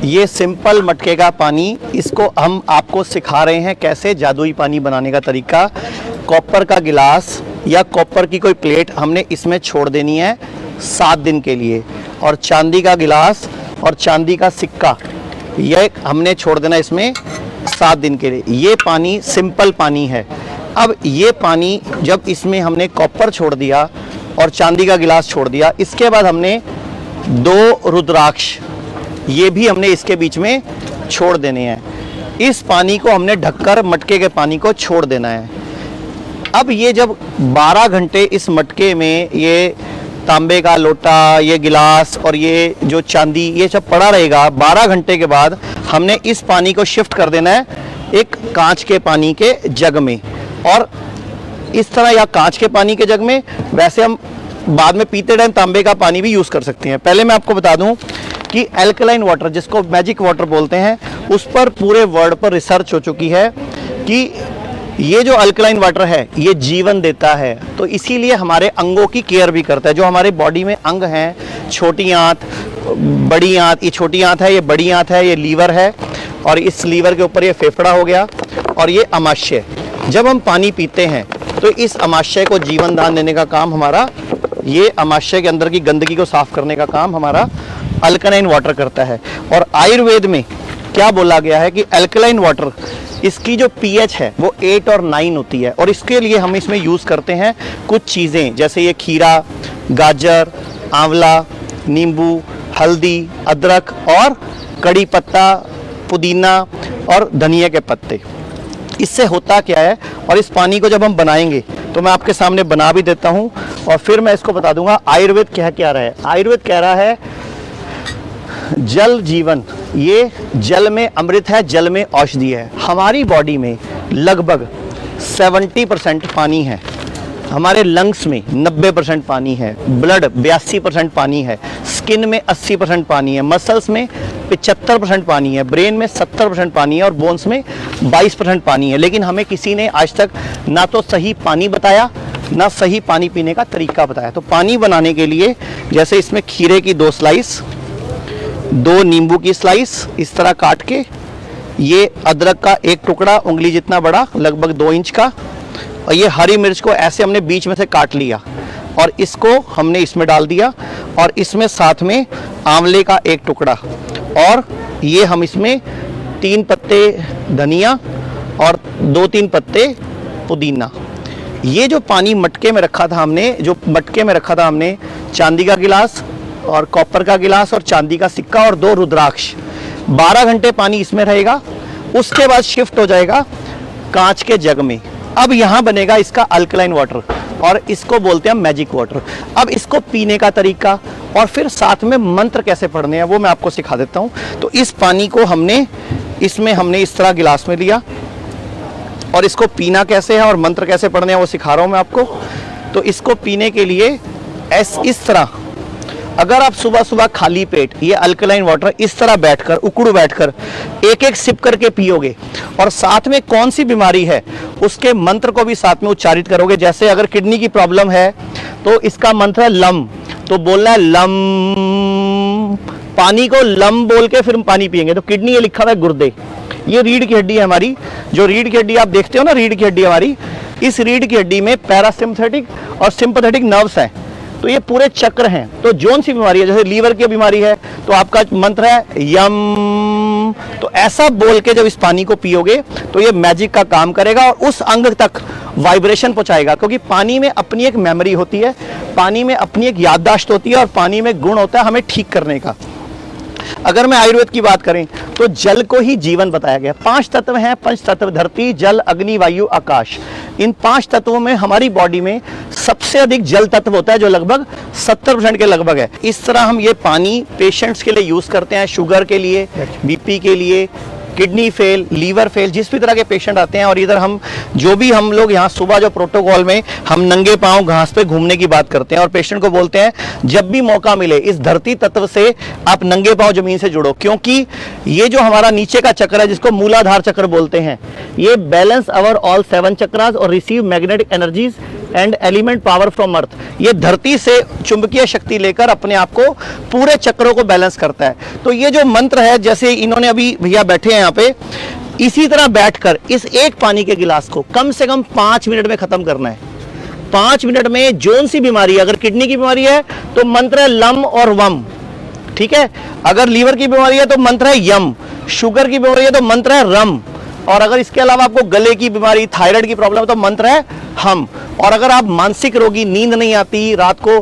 ये सिंपल मटके का पानी, इसको हम आपको सिखा रहे हैं कैसे जादुई पानी बनाने का तरीका। कॉपर का गिलास या कॉपर की कोई प्लेट हमने इसमें छोड़ देनी है 7 दिन के लिए, और चांदी का गिलास और चांदी का सिक्का ये हमने छोड़ देना इसमें 7 दिन के लिए। ये पानी सिंपल पानी है। अब ये पानी जब इसमें हमने कॉपर छोड़ दिया और चांदी का गिलास छोड़ दिया, इसके बाद हमने 2 रुद्राक्ष ये भी हमने इसके बीच में छोड़ देने हैं। इस पानी को हमने ढककर मटके के पानी को छोड़ देना है। अब ये जब 12 घंटे इस मटके में ये तांबे का लोटा, ये गिलास और ये जो चांदी ये सब पड़ा रहेगा, 12 घंटे के बाद हमने इस पानी को शिफ्ट कर देना है एक कांच के पानी के जग में। और इस तरह या कांच के पानी के जग में, वैसे हम बाद में पीते टाइम तांबे का पानी भी यूज़ कर सकते हैं। पहले मैं आपको बता दूं कि एल्कलाइन वाटर, जिसको मैजिक वाटर बोलते हैं, उस पर पूरे वर्ल्ड पर रिसर्च हो चुकी है कि ये जो अल्कलाइन वाटर है ये जीवन देता है। तो इसीलिए हमारे अंगों की केयर भी करता है। जो हमारे बॉडी में अंग हैं, छोटी आंत, बड़ी आंत, ये छोटी आंत है, ये बड़ी आंत है, ये लीवर है, और इस लीवर के ऊपर ये फेफड़ा हो गया, और ये अमाशय। जब हम पानी पीते हैं तो इस अमाशय को जीवन दान देने का काम हमारा, ये अमाशय के अंदर की गंदगी को साफ करने का काम हमारा अल्कलाइन वाटर करता है। और आयुर्वेद में क्या बोला गया है कि अल्कलाइन वाटर, इसकी जो पीएच है वो 8 और 9 होती है, और इसके लिए हम इसमें यूज़ करते हैं कुछ चीज़ें, जैसे ये खीरा, गाजर, आंवला, नींबू, हल्दी, अदरक और कड़ी पत्ता, पुदीना और धनिया के पत्ते। इससे होता क्या है, और इस पानी को जब हम बनाएंगे तो मैं आपके सामने बना भी देता हूँ, और फिर मैं इसको बता दूंगा आयुर्वेद क्या रहा है। आयुर्वेद कह रहा है जल जीवन, ये जल में अमृत है, जल में औषधि है। हमारी बॉडी में लगभग 70% पानी है, हमारे लंग्स में 90% पानी है, ब्लड 82% पानी है, स्किन में 80% पानी है, मसल्स में 75% पानी है, ब्रेन में 70% पानी है, और बोन्स में 22% पानी है। लेकिन हमें किसी ने आज तक ना तो सही पानी बताया, ना सही पानी पीने का तरीका बताया। तो पानी बनाने के लिए जैसे इसमें खीरे की 2 स्लाइस, 2 नींबू की स्लाइस इस तरह काट के, ये अदरक का 1 टुकड़ा उंगली जितना बड़ा, लगभग 2 इंच का, और ये हरी मिर्च को ऐसे हमने बीच में से काट लिया और इसको हमने इसमें डाल दिया, और इसमें साथ में आंवले का 1 टुकड़ा, और ये हम इसमें 3 पत्ते धनिया और 2-3 पत्ते पुदीना। ये जो पानी मटके में रखा था हमने, चांदी का गिलास और कॉपर का गिलास और चांदी का सिक्का और 2 रुद्राक्ष, 12 घंटे पानी इसमें रहेगा। उसके बाद शिफ्ट हो जाएगा कांच के जग में। अब यहाँ बनेगा इसका अल्कलाइन वाटर, और इसको बोलते हैं मैजिक वाटर। अब इसको पीने का तरीका और फिर साथ में मंत्र कैसे पढ़ने हैं वो मैं आपको सिखा देता हूँ। तो इस पानी को हमने इस तरह गिलास में लिया, और इसको पीना कैसे है और मंत्र कैसे पढ़ने हैं वो सिखा रहा हूँ मैं आपको। तो इसको पीने के लिए इस तरह, अगर आप सुबह सुबह खाली पेट ये अल्कलाइन वाटर इस तरह बैठकर, उकड़ू बैठकर 1-1 सिप करके पियोगे, और साथ में कौन सी बीमारी है उसके मंत्र को भी साथ में उच्चारित करोगे। जैसे अगर किडनी की प्रॉब्लम है तो इसका मंत्र है लम, तो बोलना है लम, पानी को लम बोल के फिर पानी पिएंगे। तो किडनी ये लिखा हुआ है गुर्दे, ये रीढ़ की हड्डी है हमारी। जो रीढ़ की हड्डी आप देखते हो ना, रीढ़ की हड्डी हमारी, इस रीढ़ की हड्डी में पैरासिम्पथेटिक और सिंपैथेटिक नर्व्स हैं। तो ये पूरे चक्र हैं। तो जोन सी बीमारी है, जैसे लीवर की बीमारी है तो आपका मंत्र है यम। तो ऐसा बोल के जब इस पानी को पियोगे तो ये मैजिक का काम करेगा और उस अंग तक वाइब्रेशन पहुंचाएगा। क्योंकि पानी में अपनी एक मेमोरी होती है, पानी में अपनी एक याददाश्त होती है, और पानी में गुण होता है हमें ठीक करने का। अगर मैं आयुर्वेद की बात करें तो जल को ही जीवन बताया गया। 5 तत्व हैं, पंच तत्व, धरती, जल, अग्नि, वायु, आकाश। इन 5 तत्वों में हमारी बॉडी में सबसे अधिक जल तत्व होता है, जो लगभग 70% के लगभग है। इस तरह हम ये पानी पेशेंट्स के लिए यूज करते हैं, शुगर के लिए, बीपी के लिए, किडनी फेल, लीवर फेल, जिस भी तरह के पेशेंट आते हैं। और इधर हम लोग यहाँ सुबह जो प्रोटोकॉल में हम नंगे पांव घास पे घूमने की बात करते हैं, और पेशेंट को बोलते हैं जब भी मौका मिले इस धरती तत्व से आप नंगे पांव जमीन से जुड़ो। क्योंकि ये जो हमारा नीचे का चक्र है, जिसको मूलाधार चक्र बोलते हैं, ये बैलेंस अवर ऑल 7 चक्रास और receive magnetic energies and element power from earth. ये धरती से चुंबकीय शक्ति लेकर अपने आप को पूरे चक्रों को बैलेंस करता है। तो ये जो मंत्र है, जैसे इन्होंने अभी भैया बैठे हैं यहाँ पे, इसी तरह बैठकर इस एक पानी के गिलास को कम से कम 5 मिनट में खत्म करना है। 5 मिनट में जोन सी बीमारी, अगर किडनी की बीमारी है तो मंत्र है लम और वम, ठीक है। अगर लीवर की बीमारी है तो मंत्र है यम, शुगर की बीमारी है तो मंत्र है रम, और अगर इसके अलावा आपको गले की बीमारी, थायराइड की प्रॉब्लम है तो मंत्र है हम। और अगर आप मानसिक रोगी, नींद नहीं आती, रात को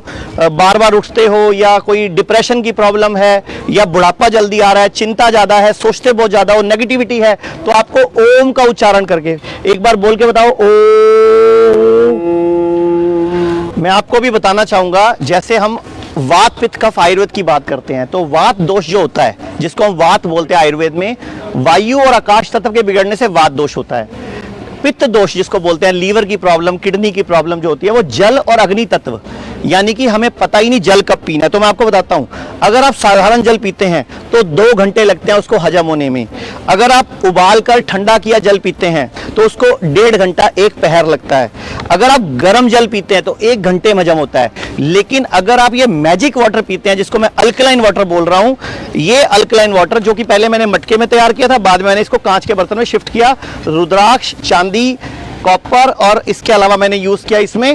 बार बार उठते हो, या कोई डिप्रेशन की प्रॉब्लम है, या बुढ़ापा जल्दी आ रहा है, चिंता ज्यादा है, सोचते बहुत ज्यादा हो, नेगेटिविटी है, तो आपको ओम का उच्चारण करके एक बार बोल के बताओ ओम। मैं आपको भी बताना चाहूंगा, जैसे हम वात पित्त कफ आयुर्वेद की बात करते हैं, तो वात दोष जो होता है, जिसको हम वात बोलते हैं आयुर्वेद में, वायु और आकाश तत्व के बिगड़ने से वात दोष होता है। पित्त दोष जिसको बोलते हैं, लीवर की प्रॉब्लम, किडनी की प्रॉब्लम जो होती है, वो जल और अग्नि तत्व, यानी कि हमें पता ही नहीं जल कब पीना है। तो मैं आपको बताता हूं, अगर आप साधारण जल पीते हैं तो 2 घंटे लगते हैं उसको हजम होने में। अगर आप उबाल कर ठंडा किया जल पीते हैं तो उसको 1.5 घंटा, 1 पहर लगता है। अगर आप गर्म जल पीते हैं तो 1 घंटे में हजम होता है। लेकिन अगर आप ये मैजिक वाटर पीते हैं, जिसको मैं अल्कलाइन वाटर बोल रहा हूं, ये अल्कलाइन वाटर जो कि पहले मैंने मटके में तैयार किया था, बाद में मैंने इसको कांच के बर्तन में शिफ्ट किया, रुद्राक्ष, चांदी, कॉपर, और इसके अलावा मैंने यूज किया इसमें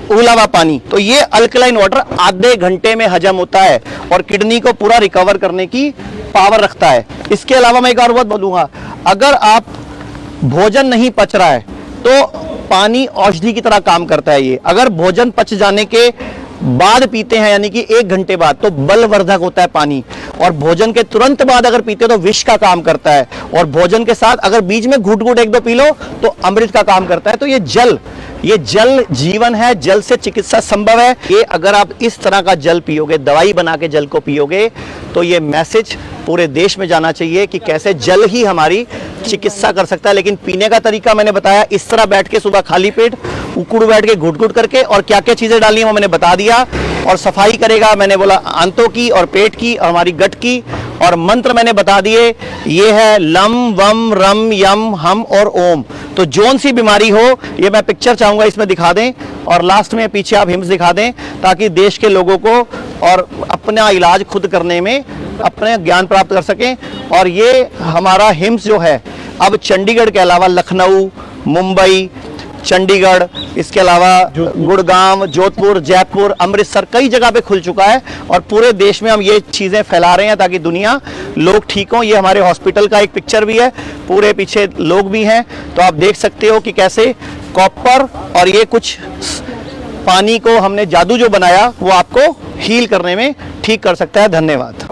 उबला हुआ पानी। तो ये अल्कलाइन वाटर आधे घंटे में हजम होता है और किडनी को पूरा रिकवर करने की पावर रखता है। इसके अलावा मैं एक और बात बोलूंगा, अगर आप भोजन नहीं पच रहा है तो पानी औषधि की तरह काम करता है ये। अगर भोजन पच जाने के बाद पीते हैं, यानी कि 1 घंटे बाद, तो बलवर्धक होता है पानी। और भोजन के तुरंत बाद अगर पीते हो तो विष का काम करता है। और भोजन के साथ अगर बीच में घूट घूट 1-2 पी लो तो अमृत का काम करता है। तो ये जल जीवन है, जल से चिकित्सा संभव है। ये अगर आप इस तरह का जल पियोगे, दवाई बना के जल को पियोगे, तो ये मैसेज पूरे देश में जाना चाहिए कि कैसे जल ही हमारी चिकित्सा कर सकता है। लेकिन पीने का तरीका मैंने बताया, इस तरह बैठ के सुबह खाली पेट, उकड़ू बैठ के घुट घुट करके, और क्या क्या चीजें डालनी है वो मैंने बता दिया। और सफाई करेगा, मैंने बोला आंतों की और पेट की और हमारी गट की। और मंत्र मैंने बता दिए, ये है लम वम रम यम हम और ओम। तो जोन सी बीमारी हो, ये मैं पिक्चर चाहूंगा इसमें दिखा दें, और लास्ट में पीछे आप हिम्स दिखा दें, ताकि देश के लोगों को और अपना इलाज खुद करने में अपने ज्ञान प्राप्त कर सकें। और ये हमारा हिम्स जो है, अब चंडीगढ़ के अलावा लखनऊ, मुंबई, चंडीगढ़, इसके अलावा गुड़गांव, जोधपुर, जयपुर, अमृतसर, कई जगह पे खुल चुका है। और पूरे देश में हम ये चीजें फैला रहे हैं ताकि दुनिया, लोग ठीक हों। ये हमारे हॉस्पिटल का एक पिक्चर भी है, पूरे पीछे लोग भी हैं, तो आप देख सकते हो कि कैसे कॉपर और ये कुछ पानी को हमने जादू जो बनाया वो आपको हील करने में ठीक कर सकता है। धन्यवाद।